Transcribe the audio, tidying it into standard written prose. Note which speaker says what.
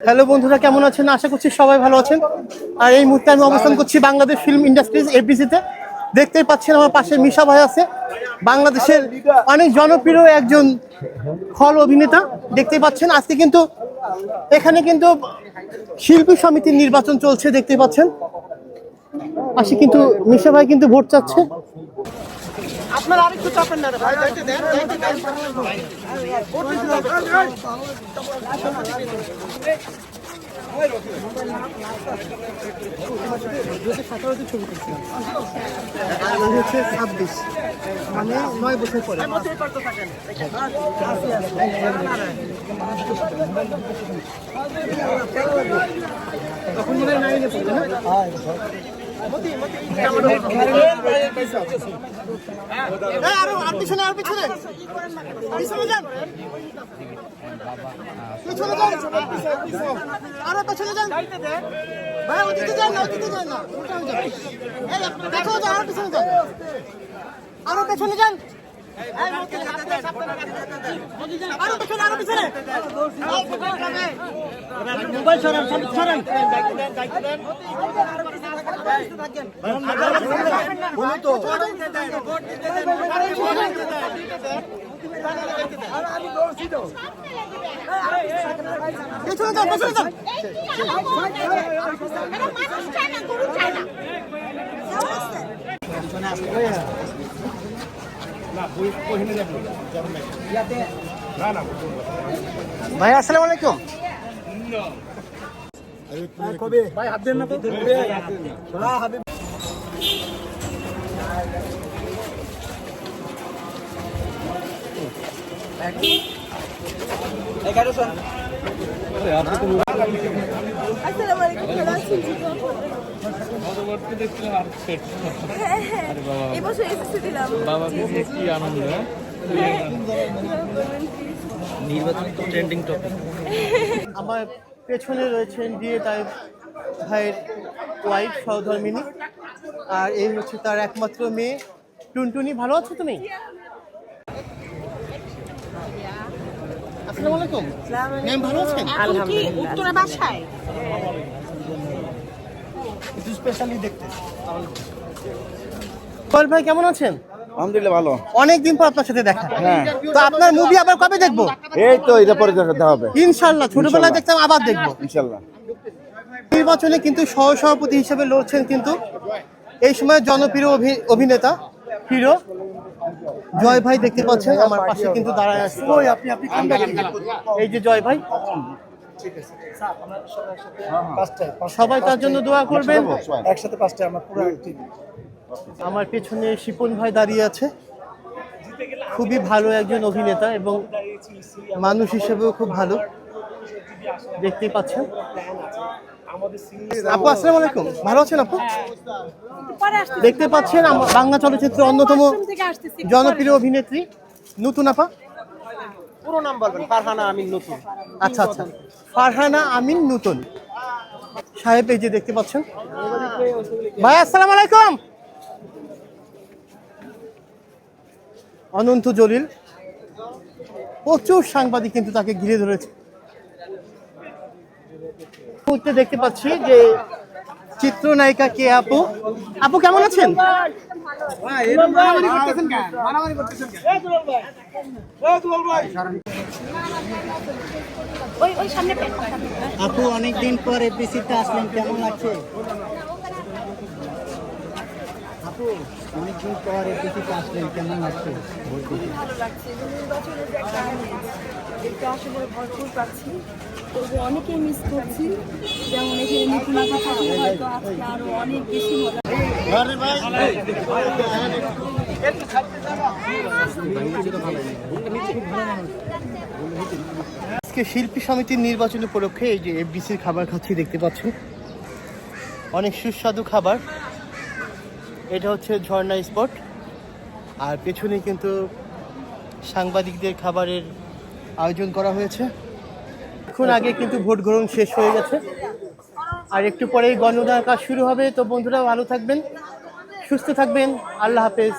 Speaker 1: Hello বন্ধুরা, কেমন আছেন? আশা করছি সবাই ভালো আছেন। আর এই মুহূর্তে আমি অবস্থান করছি বাংলাদেশ ফিল্ম ইন্ডাস্ট্রিজ এফডিসিতে। দেখতেই পাচ্ছেন আমার পাশে মিশা ভাই আছে, বাংলাদেশের অনেক জনপ্রিয় একজন খল অভিনেতা। দেখতেই পাচ্ছেন আজকে কিন্তু এখানে কিন্তু শিল্পী সমিতির নির্বাচন চলছে, দেখতে পাচ্ছেন পাশে কিন্তু মিশা ভাই কিন্তু ভোট চাচ্ছে। আপনার আরেকটু চাপেন না ভাই, দাইতে দেন দাইতে দেন। ছবি তুলছিলাম হচ্ছে 26 মানে 9 বছর পরে। তখন মনে হয় 9 পড়বে না। আরো আর পিছনে আর পিছনে পিছনে যান, পিছনে যান, আরো পিছনে যান ভাই, ওদিকে যান না, ওদিকে যান না, দেখো যান, আরো পিছনে যান, আরো পেছনে যান, আরো পিছনে, আরো পিছনে মোবাইল সরান, সরান ভাই। আসসালামু আলাইকুম ভাই, হাত দেন না তো। আমার পেছনে রয়েছেন বিয়ে তাই ভাইয়ের ওয়াইফ সহধর্মিনী, আর এই হচ্ছে তার একমাত্র মেয়ে টুনটুনি। ভালো আছো তুমি? আসসালামু আলাইকুম ম্যাম, ভালো আছেন?
Speaker 2: উত্তরা বাসায়
Speaker 1: একটু স্পেশালি দেখতে। কল ভাই, কেমন আছেন?
Speaker 3: আলহামদুলিল্লাহ ভালো।
Speaker 1: অনেকদিন পর আপনার সাথে দেখা।
Speaker 3: হ্যাঁ,
Speaker 1: তো আপনার মুভি আবার কবে দেখবো?
Speaker 3: এই তো এটা পরে দেখা হবে
Speaker 1: ইনশাআল্লাহ। ছোটবেলায় দেখতাম, আবার দেখবো
Speaker 3: ইনশাআল্লাহ।
Speaker 1: নির্বাচনে কিন্তু সহসভাপতি হিসেবে লড়ছেন কিন্তু এই সময় জনপ্রিয় অভিনেতা হিরো জয় ভাই। দেখতে পাচ্ছেন আমার পাশে কিন্তু দাঁড়ায় আছে। এই যে জয় ভাই, সবাই তার জন্য দোয়া করবেন।
Speaker 3: একসাথে পাঁচটা আমার পুরো টিম।
Speaker 1: আমার পেছনে শিপন ভাই দাঁড়িয়ে আছে, খুবই ভালো একজন অভিনেতা এবং মানুষ হিসেবেও খুব ভালো, দেখতেই পাচ্ছেন। আপু আসসালামু আলাইকুম, ভালো আছেন আপু? দেখতে পাচ্ছেন বাংলা চলচ্চিত্রের অন্যতম জনপ্রিয় অভিনেত্রী নতুন আপা।
Speaker 4: পুরো নাম বলবেন? ফারহানা আমিন নতুন।
Speaker 1: আচ্ছা আচ্ছা, ফারহানা আমিন নতুন সাহেব। এই যে দেখতে পাচ্ছেন ভাই, আসসালামু আলাইকুম। অনন্ত জলিল, প্রচুর সাংবাদিক কিন্তু তাকে ঘিরে ধরেছে। দেখতে পাচ্ছি যে চিত্রনায়িকা কে আপু। আপু কেমন আছেন? আপু অনেকদিন পর এফডিসিতে আসলেন, কেমন লাগছে? আপু অনেকদিন পর এফডিসিতে আসলেন, কেমন লাগছে?
Speaker 2: ভালো লাগছে, নির্বাচনের যে একটা এটা আসলে ভরপুর পাচ্ছি, তবু অনেকেই মিস করছি। যেমন এখানে নিপুণা থাকলে হয়তো আজকে আরো অনেক বেশি মজা।
Speaker 1: আজকে শিল্পী সমিতির নির্বাচন উপলক্ষে এই যে এফডিসির খাবার খাচ্ছি, দেখতে পাচ্ছেন অনেক সুস্বাদু খাবার। এটা হচ্ছে ঝর্ণা স্পট, আর পেছনে কিন্তু সাংবাদিকদের খাবারের আয়োজন করা হয়েছে। এখন আগে কিন্তু ভোট গ্রহণ শেষ হয়ে গেছে, আর একটু পরেই গণনার কাজ শুরু হবে। তো বন্ধুরা ভালো থাকবেন, সুস্থ থাকবেন, আল্লাহ হাফেজ।